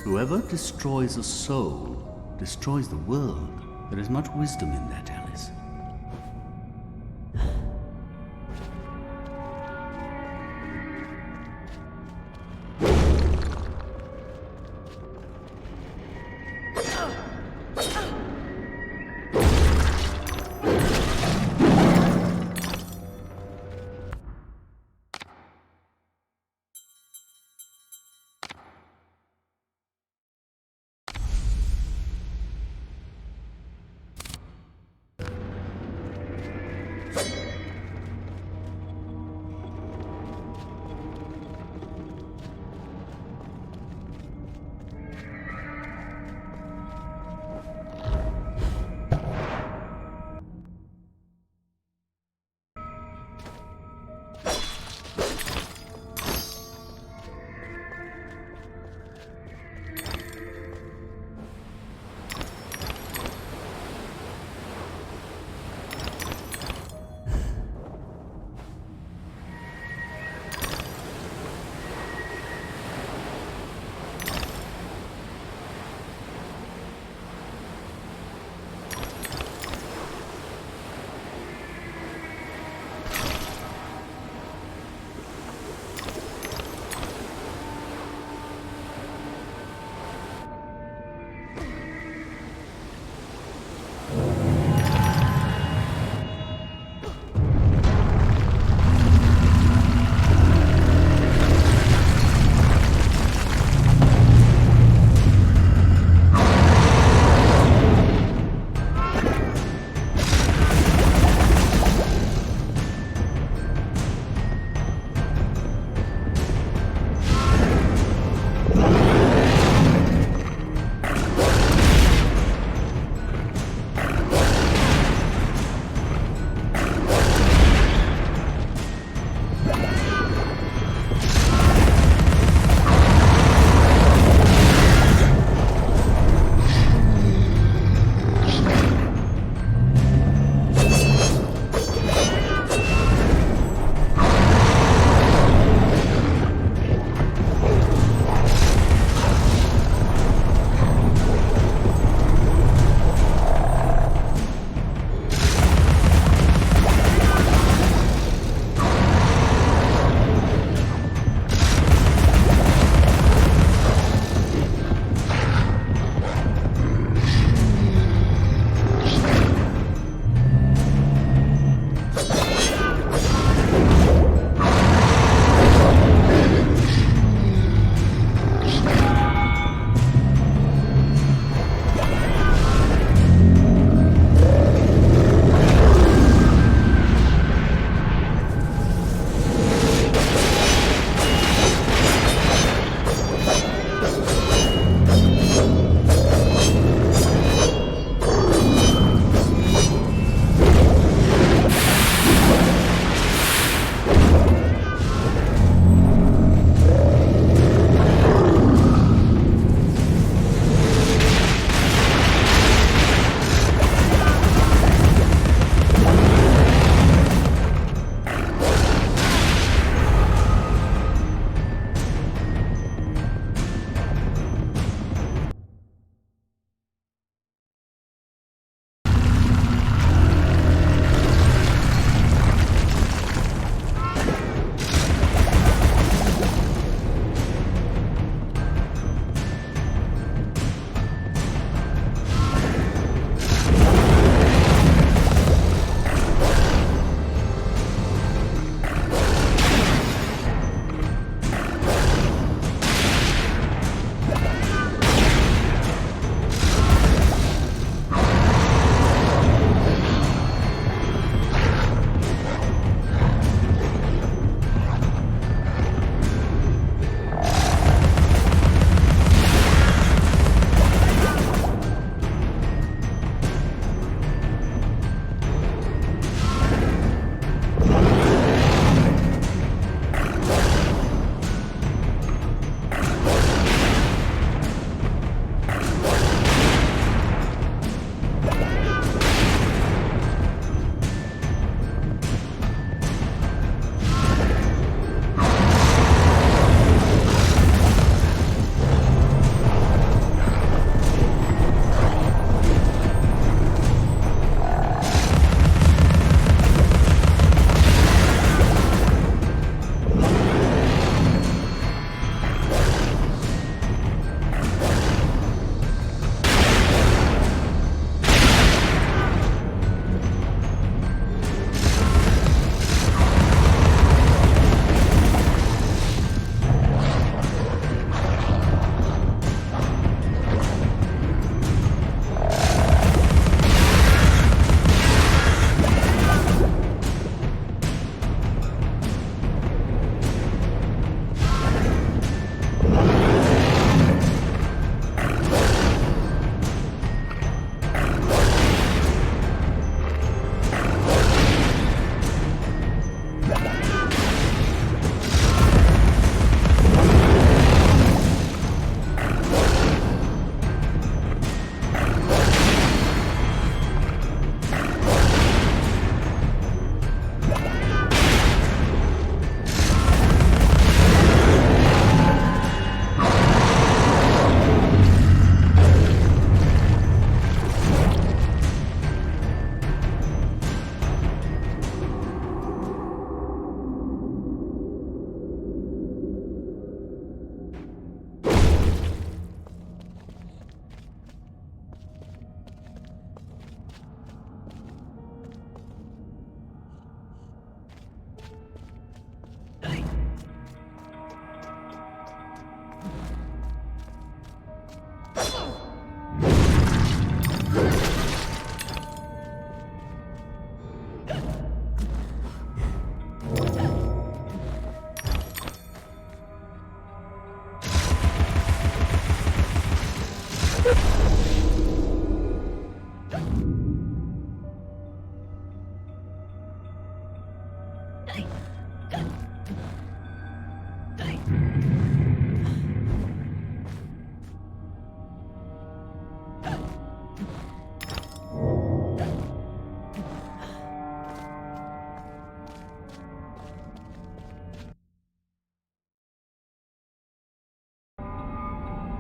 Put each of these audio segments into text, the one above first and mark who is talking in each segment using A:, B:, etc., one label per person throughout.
A: Whoever destroys a soul destroys the world. There is much wisdom in that, Alice.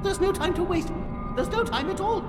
B: There's no time to waste. There's no time at all.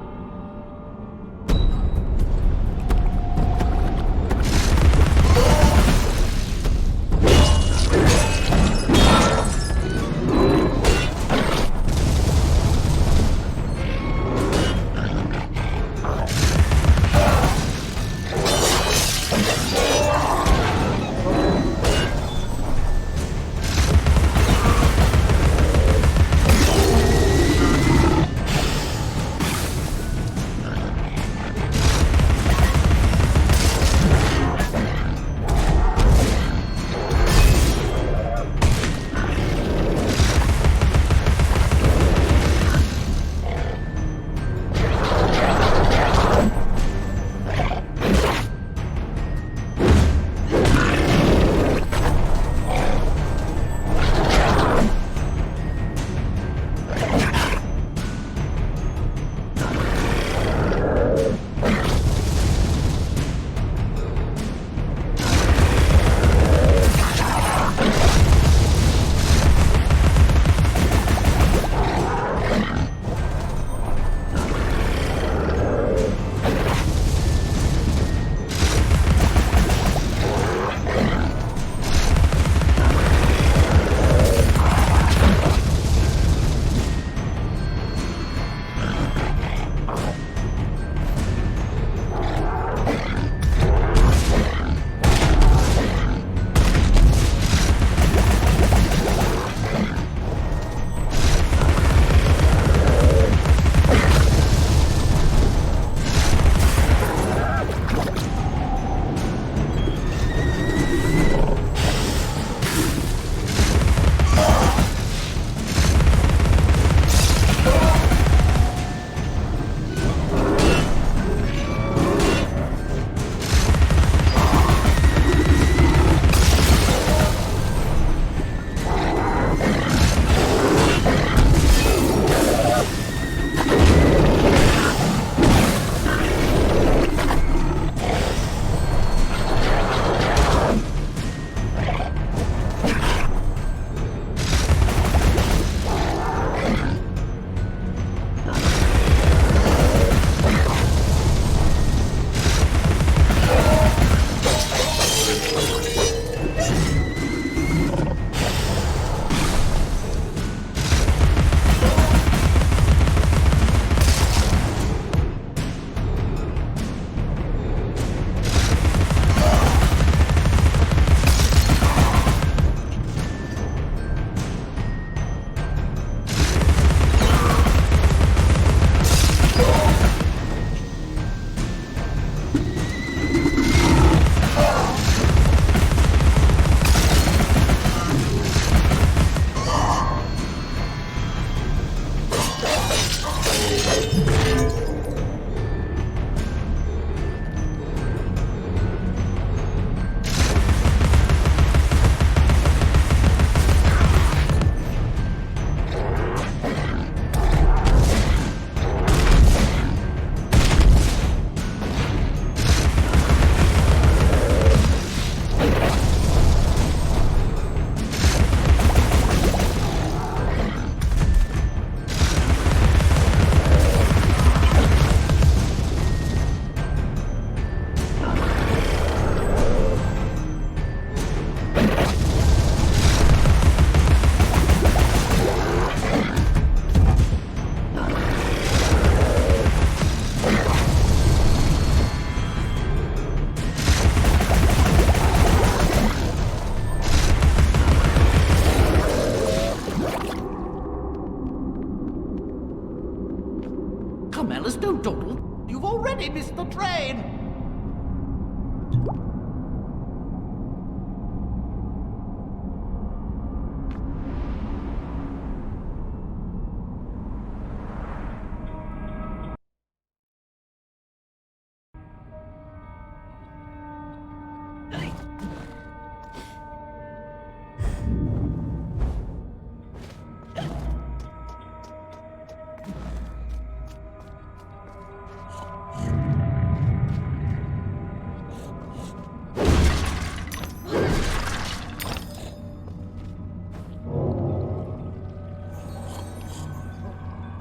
B: Come, Alice, don't dawdle. You've already missed the train.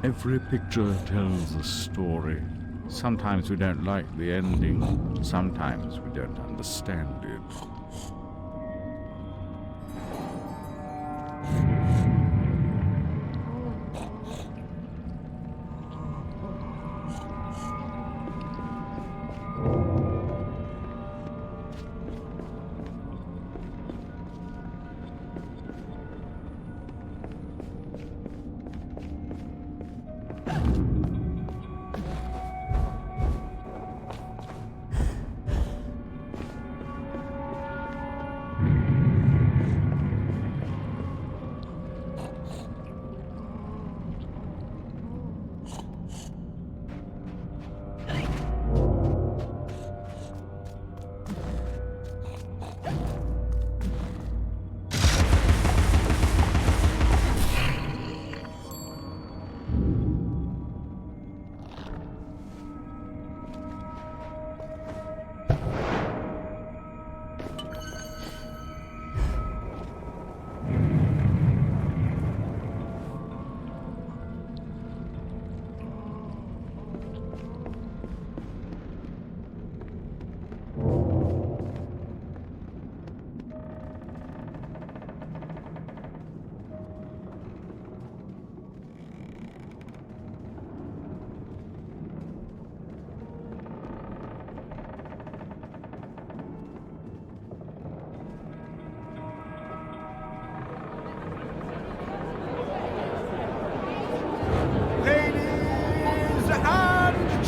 C: Every picture tells a story. Sometimes we don't like the ending. Sometimes we don't understand it.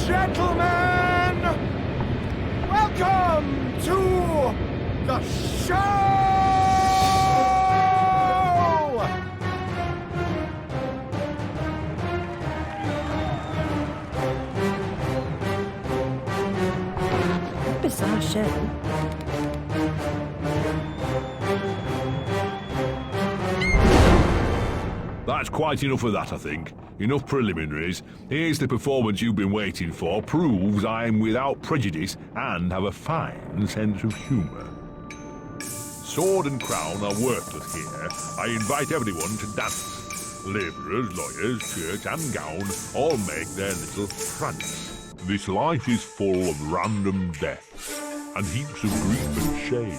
D: Gentlemen, welcome to the show!
E: Bizarre show.
F: That's quite enough of that, I think. Enough preliminaries. Here's the performance you've been waiting for. Proves I'm without prejudice and have a fine sense of humour. Sword and crown are worthless here. I invite everyone to dance. Labourers, lawyers, church and gown all make their little prance. This life is full of random deaths and heaps of grief and shame.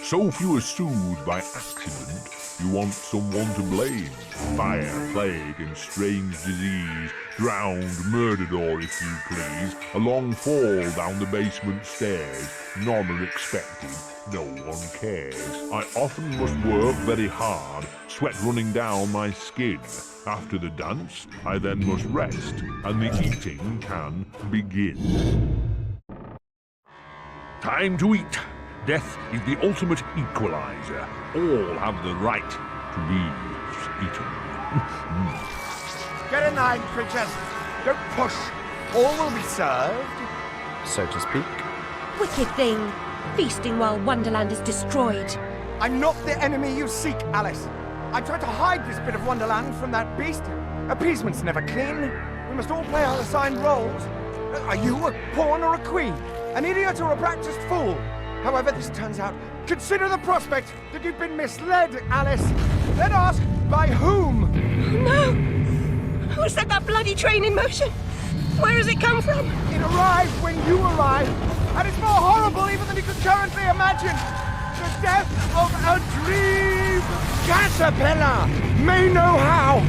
F: So few are soothed by accident, you want someone to blame. Fire, plague and strange disease, drowned, murdered or, if you please, a long fall down the basement stairs. None are expected, no one cares. I often must work very hard, sweat running down my skin. After the dance, I then must rest, and the eating can begin. Time to eat. Death is the ultimate equalizer. All have the right to be eaten.
D: Get in line, creatures. Don't push. All will be served.
G: So to speak.
E: Wicked thing. Feasting while Wonderland is destroyed.
D: I'm not the enemy you seek, Alice. I tried to hide this bit of Wonderland from that beast. Appeasement's never clean. We must all play our assigned roles. Are you a pawn or a queen? An idiot or a practiced fool? However this turns out, consider the prospect that you've been misled, Alice. Then ask, by whom?
E: No! Who set that bloody train in motion? Where has it come from?
D: It arrived when you arrived, and it's more horrible even than you could currently imagine. The death of a dream caterpillar may know how.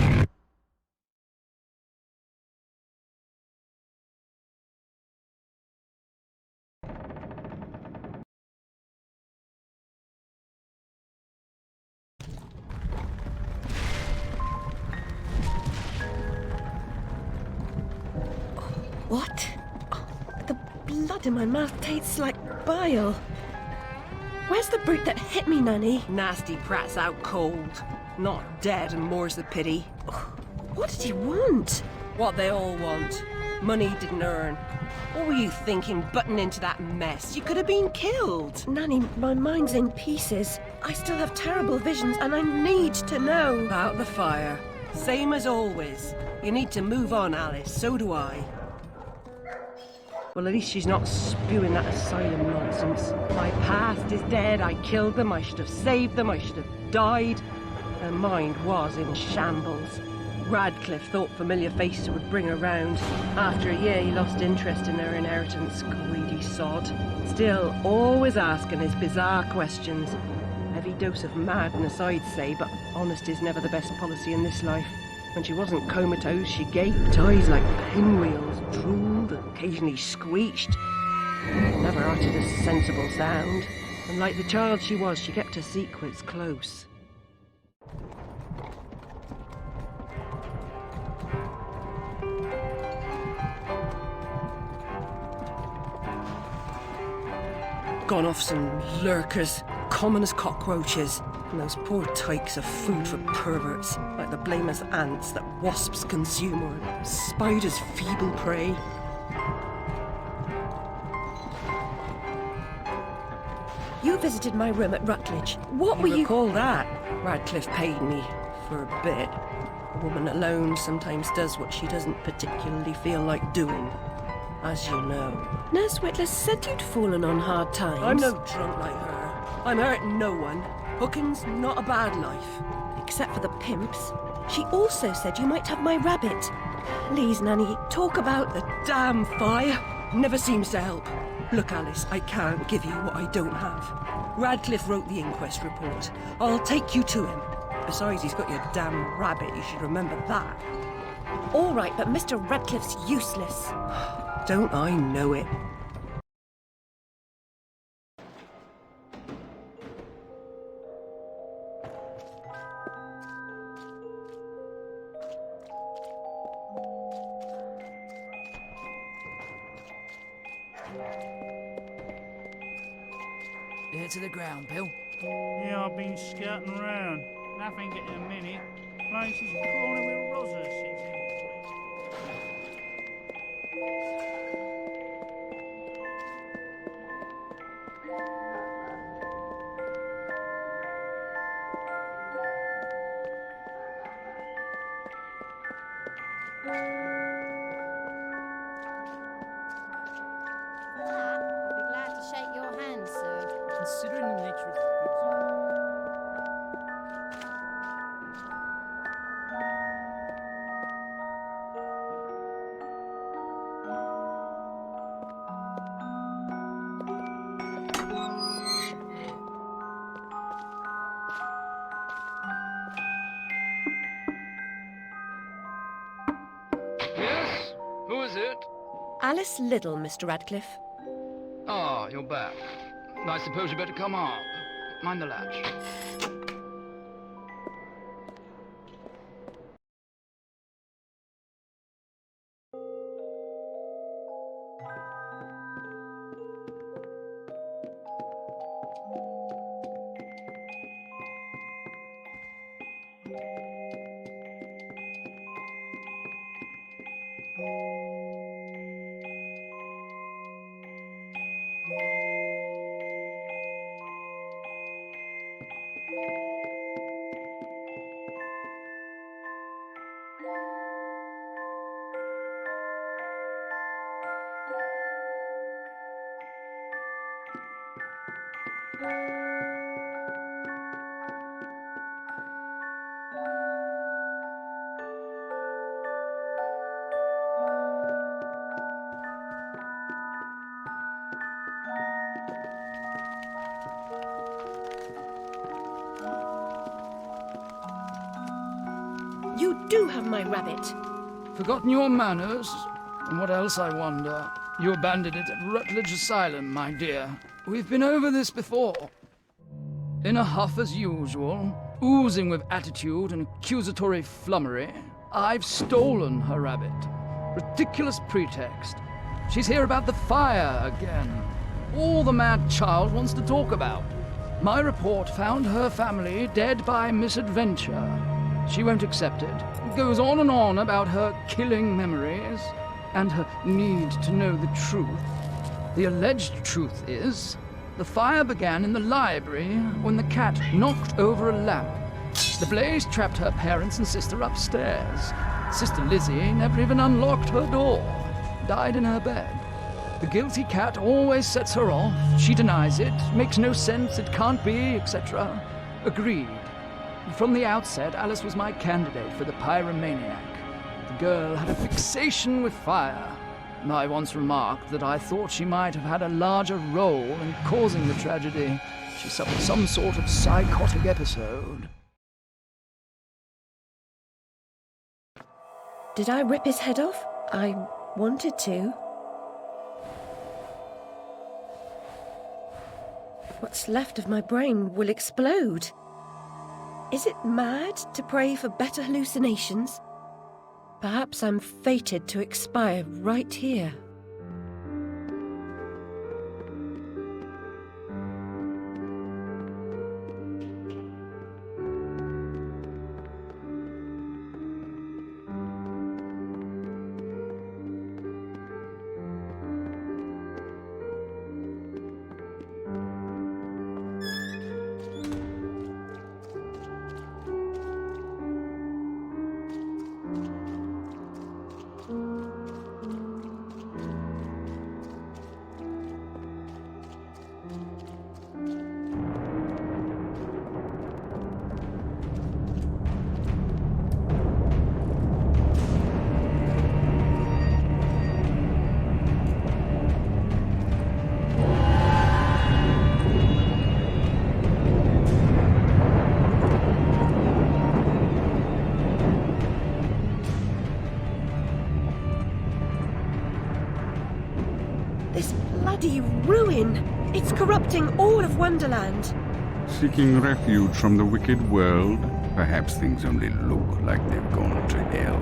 E: What? Oh, the blood in my mouth tastes like bile. Where's the brute that hit me, Nanny?
H: Nasty prat's out cold. Not dead, and more's the pity.
E: What did he want?
H: What they all want. Money he didn't earn. What were you thinking, butting into that mess? You could have been killed.
E: Nanny, my mind's in pieces. I still have terrible visions, and I need to know.
H: About the fire. Same as always. You need to move on, Alice. So do I. Well, at least she's not spewing that asylum nonsense. My past is dead. I killed them. I should have saved them. I should have died. Her mind was in shambles. Radcliffe thought familiar faces would bring her round. After a year, he lost interest in her inheritance, greedy sod. Still, always asking his bizarre questions. Heavy dose of madness, I'd say, but honesty's never the best policy in this life. When she wasn't comatose, she gaped, eyes like pinwheels, drooled, occasionally screeched. Never uttered a sensible sound. And like the child she was, she kept her secrets close. Gone off some lurkers, common as cockroaches. And those poor tykes are food for perverts, like the blameless ants that wasps consume or spiders' feeble prey.
E: You visited my room at Rutledge. What were you...
H: Recall that? Radcliffe paid me for a bit. A woman alone sometimes does what she doesn't particularly feel like doing, as you know.
E: Nurse Whitler said you'd fallen on hard times.
H: I'm no drunk like her. I'm hurting no one. Hooking's not a bad life.
E: Except for the pimps. She also said you might have my rabbit. Please, Nanny, talk about
H: The damn fire never seems to help. Look, Alice, I can't give you what I don't have. Radcliffe wrote the inquest report. I'll take you to him. Besides, he's got your damn rabbit. You should remember that.
E: All right, but Mr. Radcliffe's useless.
H: Don't I know it?
G: Ear to the ground, Bill.
I: Yeah, I've been scouting around. Nothing getting a minute. Place is crawling with rozzers, it's in.
J: I'll be glad to shake your hand, sir.
G: Considering the nature of the
K: Yes? Who is it?
E: Alice Liddell, Mr. Radcliffe.
K: Ah, you're back. I suppose you better come up. Mind the latch.
E: You do have my rabbit.
G: Forgotten your manners? And what else, I wonder? You abandoned it at Rutledge Asylum, my dear. We've been over this before. In a huff as usual, oozing with attitude and accusatory flummery, I've stolen her rabbit. Ridiculous pretext. She's here about the fire again. All the mad child wants to talk about. My report found her family dead by misadventure. She won't accept it. Goes on and on about her killing memories and her need to know the truth. The alleged truth is, the fire began in the library when the cat knocked over a lamp. The blaze trapped her parents and sister upstairs. Sister Lizzie never even unlocked her door. Died in her bed. The guilty cat always sets her off. She denies it. Makes no sense. It can't be, etc. Agreed. From the outset, Alice was my candidate for the pyromaniac. The girl had a fixation with fire. I once remarked that I thought she might have had a larger role in causing the tragedy. She suffered some sort of psychotic episode.
E: Did I rip his head off? I wanted to. What's left of my brain will explode. Is it mad to pray for better hallucinations? Perhaps I'm fated to expire right here. This bloody ruin! It's corrupting all of Wonderland!
C: Seeking refuge from the wicked world, perhaps things only look like they've gone to hell.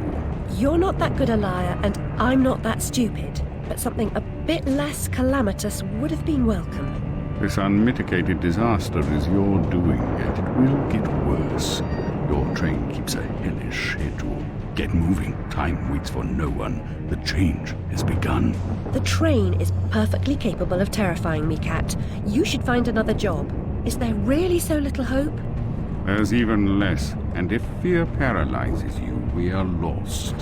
E: You're not that good a liar, and I'm not that stupid. But something a bit less calamitous would have been welcome.
C: This unmitigated disaster is your doing, yet it will get worse. Your train keeps a hellish schedule. Get moving. Time waits for no one. The change has begun.
E: The train is perfectly capable of terrifying me, Cat. You should find another job. Is there really so little hope?
C: There's even less, and if fear paralyzes you, we are lost.